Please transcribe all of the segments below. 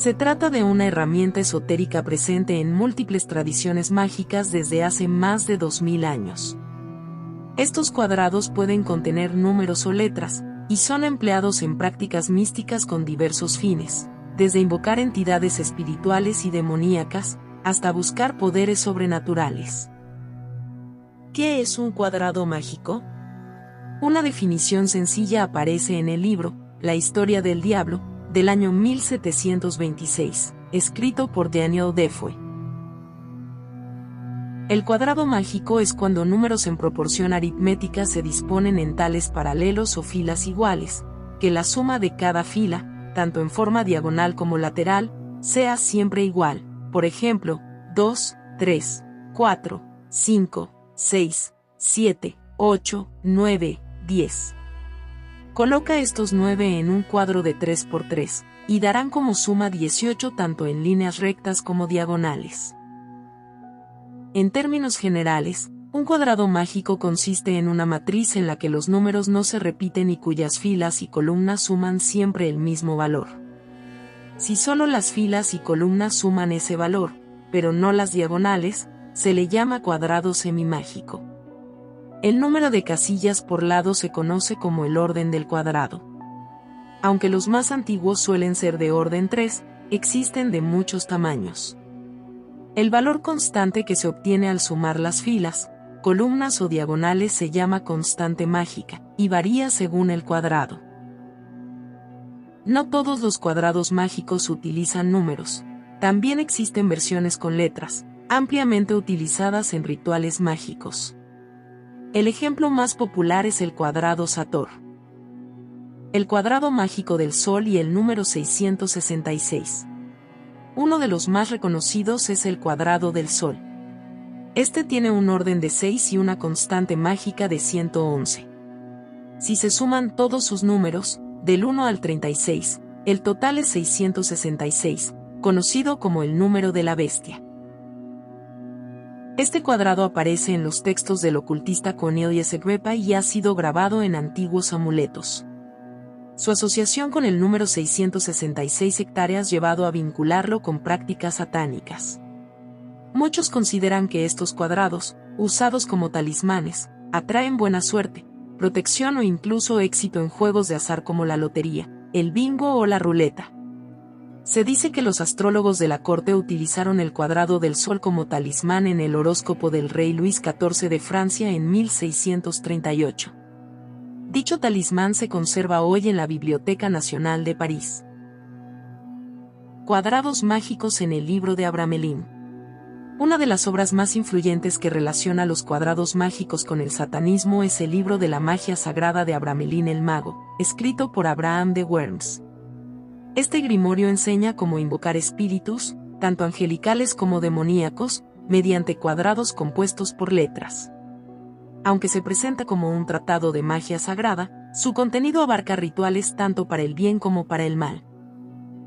Se trata de una herramienta esotérica presente en múltiples tradiciones mágicas desde hace más de 2000 años. Estos cuadrados pueden contener números o letras, y son empleados en prácticas místicas con diversos fines, desde invocar entidades espirituales y demoníacas, hasta buscar poderes sobrenaturales. ¿Qué es un cuadrado mágico? Una definición sencilla aparece en el libro, La historia del diablo, del año 1726, escrito por Daniel Defoe. El cuadrado mágico es cuando números en proporción aritmética se disponen en tales paralelos o filas iguales, que la suma de cada fila, tanto en forma diagonal como lateral, sea siempre igual. Por ejemplo, 2, 3, 4, 5, 6, 7, 8, 9, 10. Coloca estos 9 en un cuadro de 3 por 3, y darán como suma 18 tanto en líneas rectas como diagonales. En términos generales, un cuadrado mágico consiste en una matriz en la que los números no se repiten y cuyas filas y columnas suman siempre el mismo valor. Si solo las filas y columnas suman ese valor, pero no las diagonales, se le llama cuadrado semimágico. El número de casillas por lado se conoce como el orden del cuadrado. Aunque los más antiguos suelen ser de orden 3, existen de muchos tamaños. El valor constante que se obtiene al sumar las filas, columnas o diagonales se llama constante mágica, y varía según el cuadrado. No todos los cuadrados mágicos utilizan números. También existen versiones con letras, ampliamente utilizadas en rituales mágicos. El ejemplo más popular es el cuadrado Sator. El cuadrado mágico del Sol y el número 666. Uno de los más reconocidos es el cuadrado del Sol. Este tiene un orden de 6 y una constante mágica de 111. Si se suman todos sus números, del 1 al 36, el total es 666, conocido como el número de la bestia. Este cuadrado aparece en los textos del ocultista Cornelius Agrippa y ha sido grabado en antiguos amuletos. Su asociación con el número 666 hectáreas llevado a vincularlo con prácticas satánicas. Muchos consideran que estos cuadrados, usados como talismanes, atraen buena suerte, protección o incluso éxito en juegos de azar como la lotería, el bingo o la ruleta. Se dice que los astrólogos de la corte utilizaron el cuadrado del Sol como talismán en el horóscopo del rey Luis XIV de Francia en 1638. Dicho talismán se conserva hoy en la Biblioteca Nacional de París. Cuadrados mágicos en el libro de Abramelin. Una de las obras más influyentes que relaciona los cuadrados mágicos con el satanismo es el libro de la magia sagrada de Abramelin el Mago, escrito por Abraham de Worms. Este grimorio enseña cómo invocar espíritus, tanto angelicales como demoníacos, mediante cuadrados compuestos por letras. Aunque se presenta como un tratado de magia sagrada, su contenido abarca rituales tanto para el bien como para el mal.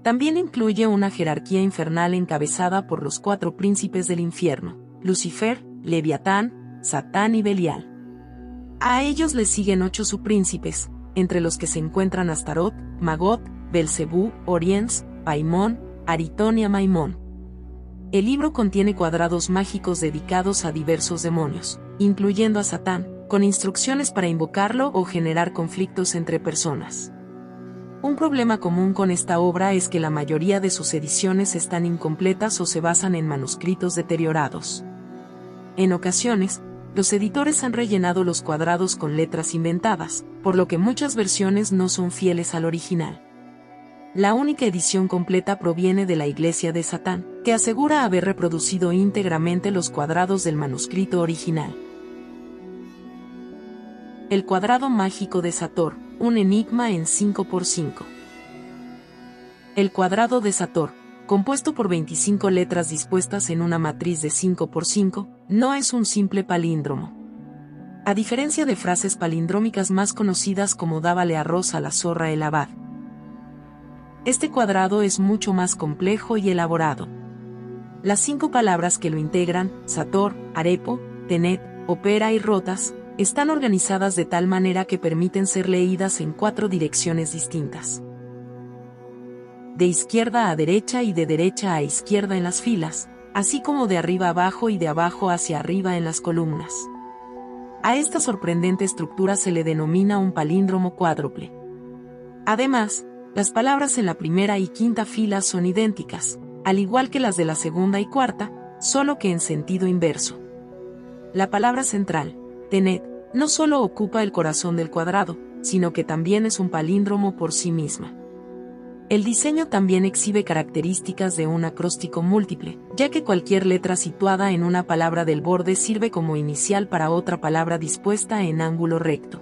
También incluye una jerarquía infernal encabezada por los 4 príncipes del infierno: Lucifer, Leviatán, Satán y Belial. A ellos les siguen 8 subpríncipes, entre los que se encuentran Astarot, Magot, Belcebú, Oriens, Paimón, Aritón y Amaimón. El libro contiene cuadrados mágicos dedicados a diversos demonios, incluyendo a Satán, con instrucciones para invocarlo o generar conflictos entre personas. Un problema común con esta obra es que la mayoría de sus ediciones están incompletas o se basan en manuscritos deteriorados. En ocasiones, los editores han rellenado los cuadrados con letras inventadas, por lo que muchas versiones no son fieles al original. La única edición completa proviene de la Iglesia de Satán, que asegura haber reproducido íntegramente los cuadrados del manuscrito original. El cuadrado mágico de Sator, un enigma en 5×5. El cuadrado de Sator, compuesto por 25 letras dispuestas en una matriz de 5×5, no es un simple palíndromo. A diferencia de frases palindrómicas más conocidas como "dávale arroz a la zorra el abad", este cuadrado es mucho más complejo y elaborado. Las 5 palabras que lo integran, Sator, Arepo, Tenet, Opera y Rotas, están organizadas de tal manera que permiten ser leídas en 4 direcciones distintas. de izquierda a derecha y de derecha a izquierda en las filas, así como de arriba abajo y de abajo hacia arriba en las columnas. A esta sorprendente estructura se le denomina un palíndromo cuádruple. Además, las palabras en la primera y quinta fila son idénticas, al igual que las de la segunda y cuarta, solo que en sentido inverso. La palabra central, tenet, no solo ocupa el corazón del cuadrado, sino que también es un palíndromo por sí misma. El diseño también exhibe características de un acróstico múltiple, ya que cualquier letra situada en una palabra del borde sirve como inicial para otra palabra dispuesta en ángulo recto.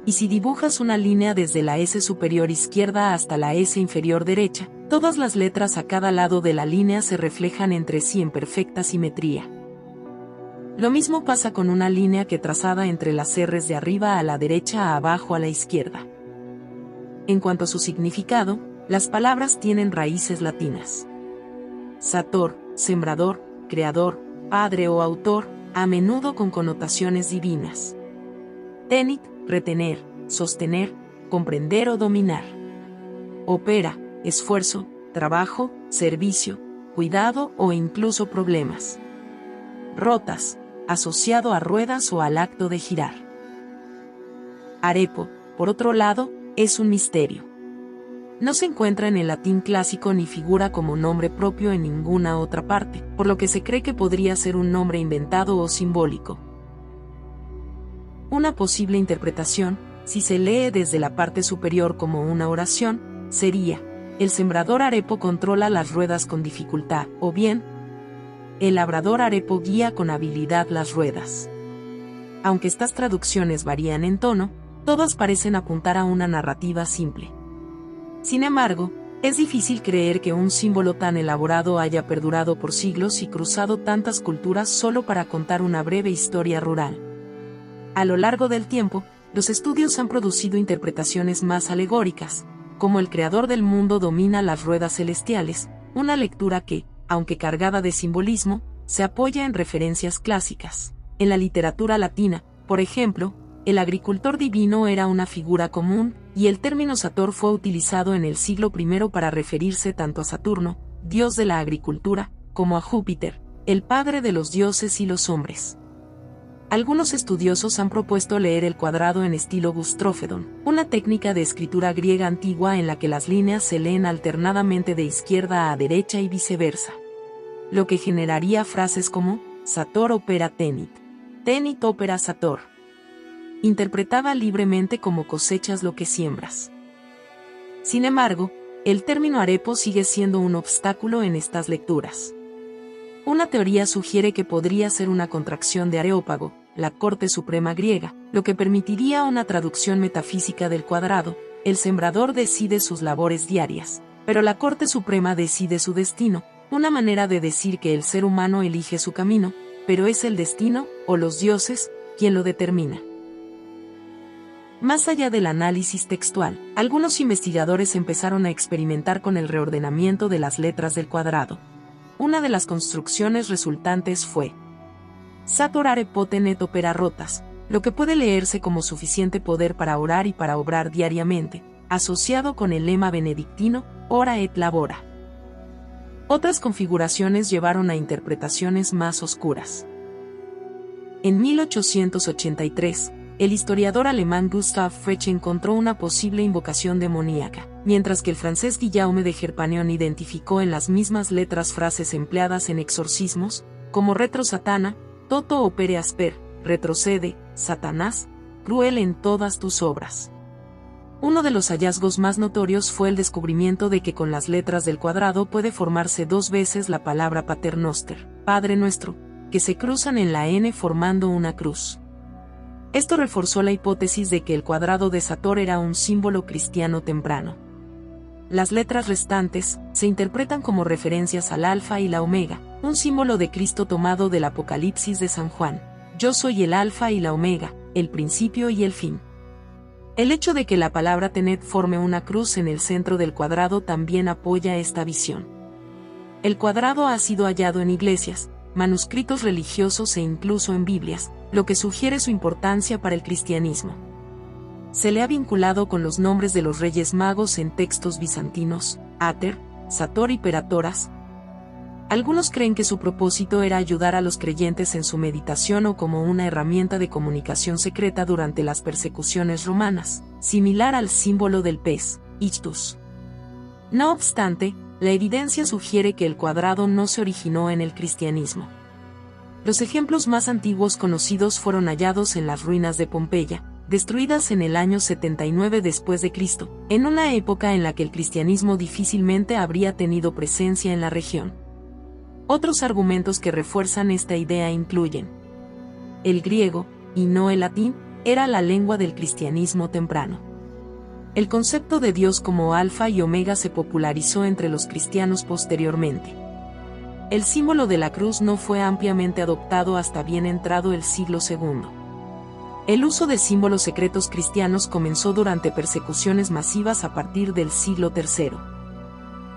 Y si dibujas una línea desde la S superior izquierda hasta la S inferior derecha, todas las letras a cada lado de la línea se reflejan entre sí en perfecta simetría. Lo mismo pasa con una línea que trazada entre las R's de arriba a la derecha a abajo a la izquierda. En cuanto a su significado, las palabras tienen raíces latinas. Sator, sembrador, creador, padre o autor, a menudo con connotaciones divinas. Tenit, retener, sostener, comprender o dominar. Opera, esfuerzo, trabajo, servicio, cuidado o incluso problemas. Rotas, asociado a ruedas o al acto de girar. Arepo, por otro lado, es un misterio. No se encuentra en el latín clásico ni figura como nombre propio en ninguna otra parte, por lo que se cree que podría ser un nombre inventado o simbólico. Una posible interpretación, si se lee desde la parte superior como una oración, sería: el sembrador Arepo controla las ruedas con dificultad, o bien, el labrador Arepo guía con habilidad las ruedas. Aunque estas traducciones varían en tono, todas parecen apuntar a una narrativa simple. Sin embargo, es difícil creer que un símbolo tan elaborado haya perdurado por siglos y cruzado tantas culturas solo para contar una breve historia rural. A lo largo del tiempo, los estudios han producido interpretaciones más alegóricas, como el creador del mundo domina las ruedas celestiales, una lectura que, aunque cargada de simbolismo, se apoya en referencias clásicas. En la literatura latina, por ejemplo, el agricultor divino era una figura común, y el término Sator fue utilizado en el siglo I para referirse tanto a Saturno, dios de la agricultura, como a Júpiter, el padre de los dioses y los hombres. Algunos estudiosos han propuesto leer el cuadrado en estilo gustrófedon, una técnica de escritura griega antigua en la que las líneas se leen alternadamente de izquierda a derecha y viceversa, lo que generaría frases como Sator opera tenit, tenit opera Sator. Interpretada libremente como cosechas lo que siembras. Sin embargo, el término arepo sigue siendo un obstáculo en estas lecturas. Una teoría sugiere que podría ser una contracción de Areópago, la corte suprema griega, lo que permitiría una traducción metafísica del cuadrado: el sembrador decide sus labores diarias, pero la corte suprema decide su destino, una manera de decir que el ser humano elige su camino, pero es el destino, o los dioses, quien lo determina. Más allá del análisis textual, algunos investigadores empezaron a experimentar con el reordenamiento de las letras del cuadrado. Una de las construcciones resultantes fue Sator Arepo tenet opera rotas, lo que puede leerse como suficiente poder para orar y para obrar diariamente, asociado con el lema benedictino, ora et labora. Otras configuraciones llevaron a interpretaciones más oscuras. En 1883, el historiador alemán Gustav Frege encontró una posible invocación demoníaca, mientras que el francés Guillaume de Gerpanion identificó en las mismas letras frases empleadas en exorcismos, como retro satana, toto opere asper, retrocede, Satanás, cruel en todas tus obras. Uno de los hallazgos más notorios fue el descubrimiento de que con las letras del cuadrado puede formarse dos veces la palabra Pater Noster, Padre Nuestro, que se cruzan en la N formando una cruz. Esto reforzó la hipótesis de que el cuadrado de Sator era un símbolo cristiano temprano. Las letras restantes se interpretan como referencias al Alfa y la Omega, un símbolo de Cristo tomado del Apocalipsis de San Juan: yo soy el Alfa y la Omega, el principio y el fin. El hecho de que la palabra tenet forme una cruz en el centro del cuadrado también apoya esta visión. El cuadrado ha sido hallado en iglesias, manuscritos religiosos e incluso en Biblias, lo que sugiere su importancia para el cristianismo. Se le ha vinculado con los nombres de los Reyes Magos en textos bizantinos: Ater, Sator y Peratoras. Algunos creen que su propósito era ayudar a los creyentes en su meditación o como una herramienta de comunicación secreta durante las persecuciones romanas, similar al símbolo del pez, Ichthus. No obstante, la evidencia sugiere que el cuadrado no se originó en el cristianismo. Los ejemplos más antiguos conocidos fueron hallados en las ruinas de Pompeya, destruidas en el año 79 después de Cristo, en una época en la que el cristianismo difícilmente habría tenido presencia en la región. Otros argumentos que refuerzan esta idea incluyen: el griego, y no el latín, era la lengua del cristianismo temprano. El concepto de Dios como alfa y omega se popularizó entre los cristianos posteriormente. El símbolo de la cruz no fue ampliamente adoptado hasta bien entrado el siglo II. El uso de símbolos secretos cristianos comenzó durante persecuciones masivas a partir del siglo III.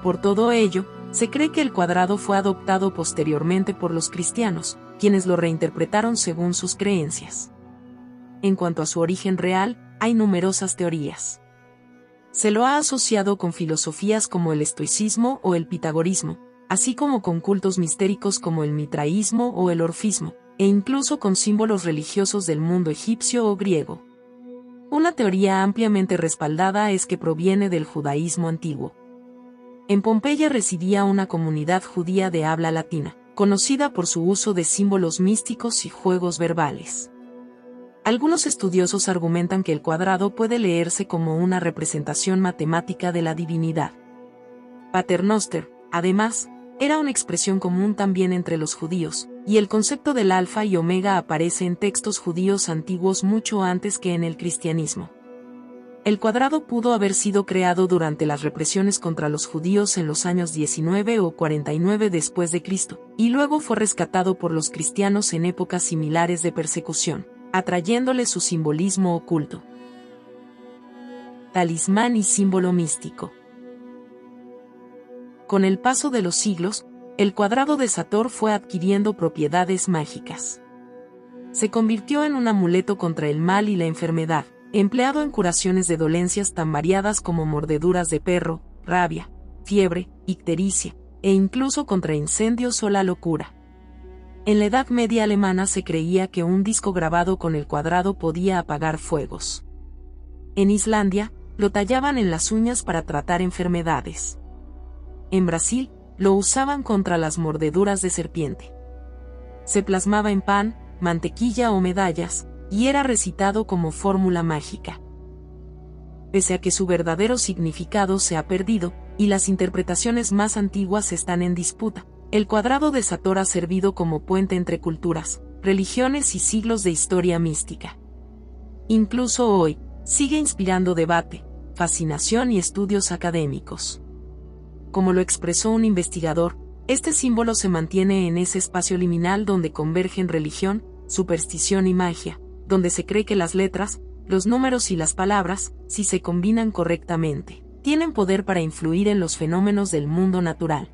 Por todo ello, se cree que el cuadrado fue adoptado posteriormente por los cristianos, quienes lo reinterpretaron según sus creencias. En cuanto a su origen real, hay numerosas teorías. Se lo ha asociado con filosofías como el estoicismo o el pitagorismo, así como con cultos mistéricos como el mitraísmo o el orfismo, e incluso con símbolos religiosos del mundo egipcio o griego. Una teoría ampliamente respaldada es que proviene del judaísmo antiguo. En Pompeya residía una comunidad judía de habla latina, conocida por su uso de símbolos místicos y juegos verbales. Algunos estudiosos argumentan que el cuadrado puede leerse como una representación matemática de la divinidad. Paternoster, además, era una expresión común también entre los judíos, y el concepto del alfa y omega aparece en textos judíos antiguos mucho antes que en el cristianismo. El cuadrado pudo haber sido creado durante las represiones contra los judíos en los años 19 o 49 después de Cristo, y luego fue rescatado por los cristianos en épocas similares de persecución, atrayéndole su simbolismo oculto. Talismán y símbolo místico. Con el paso de los siglos, el cuadrado de Sator fue adquiriendo propiedades mágicas. Se convirtió en un amuleto contra el mal y la enfermedad, empleado en curaciones de dolencias tan variadas como mordeduras de perro, rabia, fiebre, ictericia, e incluso contra incendios o la locura. En la Edad Media alemana se creía que un disco grabado con el cuadrado podía apagar fuegos. En Islandia, lo tallaban en las uñas para tratar enfermedades. En Brasil, lo usaban contra las mordeduras de serpiente. Se plasmaba en pan, mantequilla o medallas, y era recitado como fórmula mágica. Pese a que su verdadero significado se ha perdido, y las interpretaciones más antiguas están en disputa, el cuadrado de Sator ha servido como puente entre culturas, religiones y siglos de historia mística. Incluso hoy, sigue inspirando debate, fascinación y estudios académicos. Como lo expresó un investigador, este símbolo se mantiene en ese espacio liminal donde convergen religión, superstición y magia, donde se cree que las letras, los números y las palabras, si se combinan correctamente, tienen poder para influir en los fenómenos del mundo natural.